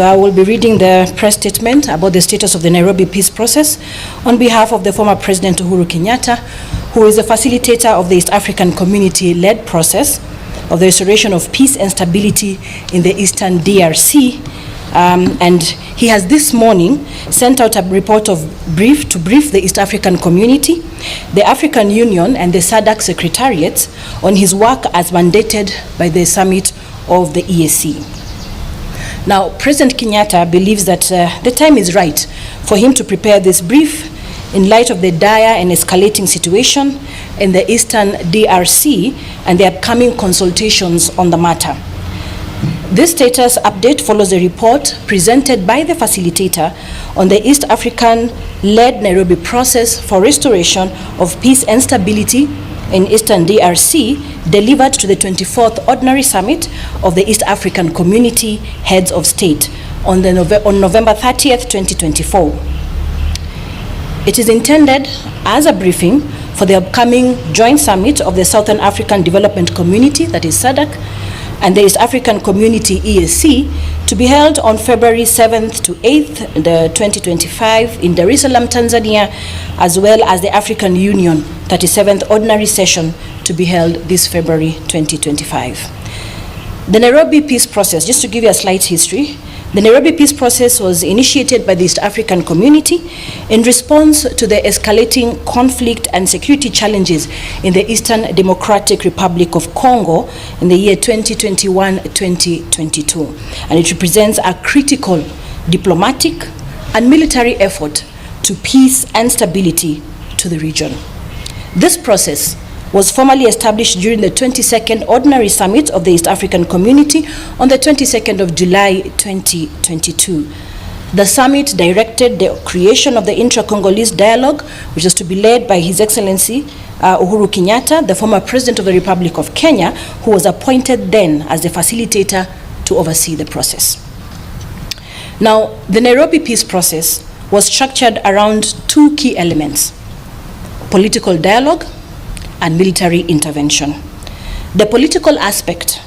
I will be reading the press statement about the status of the Nairobi peace process on behalf of the former President Uhuru Kenyatta, who is a facilitator of the East African community-led process of the restoration of peace and stability in the Eastern DRC. And he has this morning sent out a report to brief the East African community, the African Union and the SADC secretariats on his work as mandated by the summit of the EAC. Now, President Kenyatta believes that the time is right for him to prepare this brief in light of the dire and escalating situation in the Eastern DRC and the upcoming consultations on the matter. This status update follows a report presented by the facilitator on the East African-led Nairobi process for restoration of peace and stability in Eastern DRC, delivered to the 24th Ordinary Summit of the East African Community Heads of State on November 30th, 2024. It is intended as a briefing for the upcoming joint summit of the Southern African Development Community, that is SADC, and the East African Community EAC, to be held on February 7th to 8th, 2025 in Dar es Salaam, Tanzania, as well as the African Union 37th Ordinary Session to be held this February 2025. The Nairobi peace process, just to give you a slight history, the Nairobi peace process was initiated by the East African community in response to the escalating conflict and security challenges in the Eastern Democratic Republic of Congo in the year 2021-2022. And it represents a critical diplomatic and military effort to peace and stability to the region. This process was formally established during the 22nd Ordinary Summit of the East African Community on the 22nd of July 2022. The summit directed the creation of the intra-Congolese dialogue, which is to be led by His Excellency Uhuru Kenyatta, the former President of the Republic of Kenya, who was appointed then as the facilitator to oversee the process. Now, the Nairobi peace process was structured around two key elements: political dialogue and military intervention. The political aspect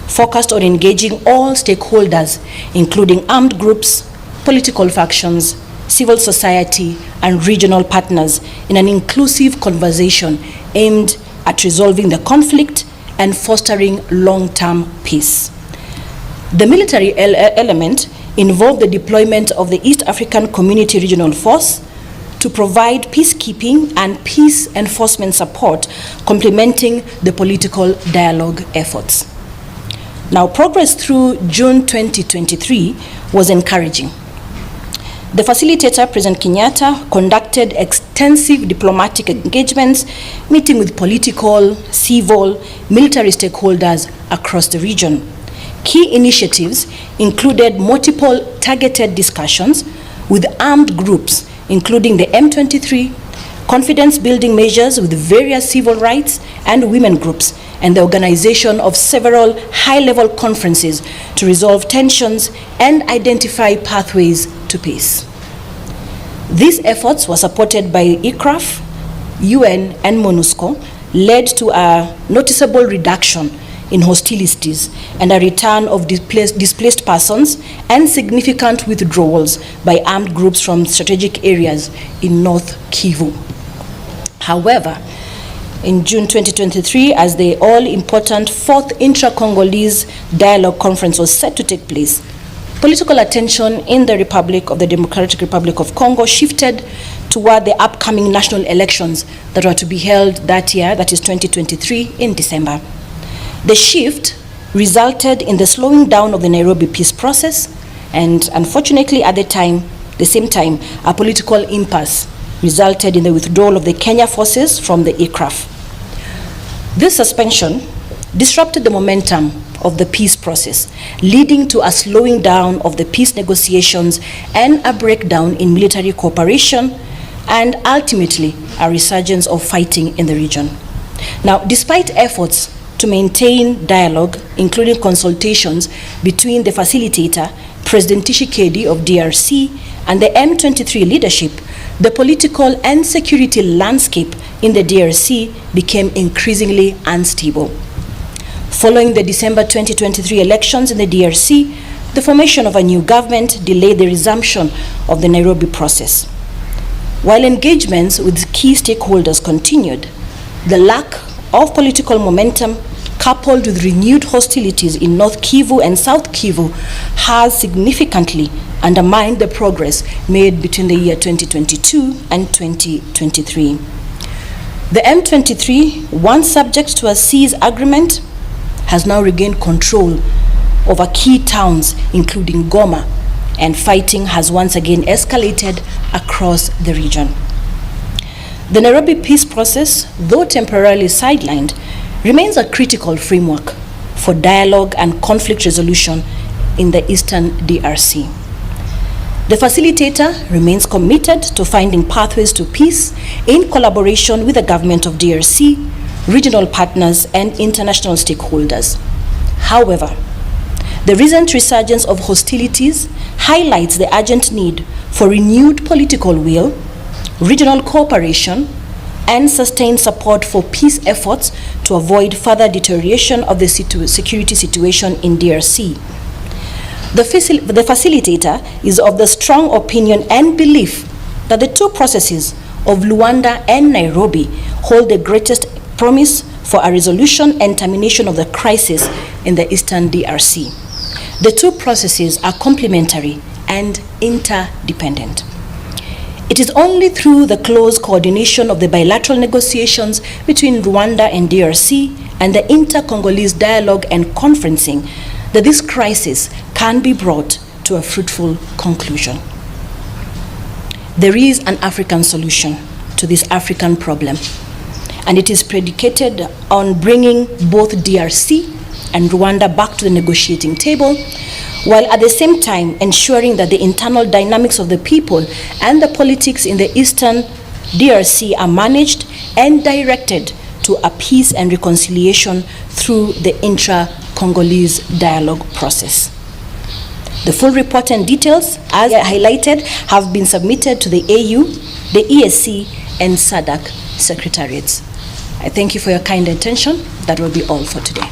focused on engaging all stakeholders, including armed groups, political factions, civil society, and regional partners, in an inclusive conversation aimed at resolving the conflict and fostering long-term peace. The military element involved the deployment of the East African Community Regional Force to provide peacekeeping and peace enforcement support, complementing the political dialogue efforts. Now, progress through June 2023 was encouraging. The facilitator, President Kenyatta, conducted extensive diplomatic engagements, meeting with political, civil, military stakeholders across the region. Key initiatives included multiple targeted discussions with armed groups, including the M23, confidence-building measures with various civil rights and women groups, and the organization of several high-level conferences to resolve tensions and identify pathways to peace. These efforts were supported by ICRAF, UN, and MONUSCO, led to a noticeable reduction in hostilities and a return of displaced persons and significant withdrawals by armed groups from strategic areas in North Kivu. However, in June 2023, as the all-important fourth intra-Congolese dialogue conference was set to take place, political attention in the Democratic Republic of Congo shifted toward the upcoming national elections that were to be held that year, that is 2023, in December. The shift resulted in the slowing down of the Nairobi peace process, and unfortunately at the same time, a political impasse resulted in the withdrawal of the Kenya forces from the ICRAF. This suspension disrupted the momentum of the peace process, leading to a slowing down of the peace negotiations and a breakdown in military cooperation, and ultimately a resurgence of fighting in the region. Now, despite efforts to maintain dialogue, including consultations between the facilitator, President Tshisekedi of DRC, and the M23 leadership, the political and security landscape in the DRC became increasingly unstable. Following the December 2023 elections in the DRC, the formation of a new government delayed the resumption of the Nairobi process. While engagements with key stakeholders continued, the lack of political momentum, coupled with renewed hostilities in North Kivu and South Kivu, has significantly undermined the progress made between the year 2022 and 2023. The M23, once subject to a cease agreement, has now regained control over key towns, including Goma, and fighting has once again escalated across the region. The Nairobi peace process, though temporarily sidelined, remains a critical framework for dialogue and conflict resolution in the eastern DRC. The facilitator remains committed to finding pathways to peace in collaboration with the government of DRC, regional partners, and international stakeholders. However, the recent resurgence of hostilities highlights the urgent need for renewed political will, regional cooperation, and sustained support for peace efforts to avoid further deterioration of the security situation in DRC. The facilitator is of the strong opinion and belief that the two processes of Luanda and Nairobi hold the greatest promise for a resolution and termination of the crisis in the eastern DRC. The two processes are complementary and interdependent. It is only through the close coordination of the bilateral negotiations between Rwanda and DRC and the inter-Congolese dialogue and conferencing that this crisis can be brought to a fruitful conclusion. There is an African solution to this African problem, and it is predicated on bringing both DRC and Rwanda back to the negotiating table, while at the same time ensuring that the internal dynamics of the people and the politics in the eastern DRC are managed and directed to a peace and reconciliation through the intra-Congolese dialogue process. The full report and details, as highlighted, have been submitted to the AU, the ESC, and SADC secretariats. I thank you for your kind attention. That will be all for today.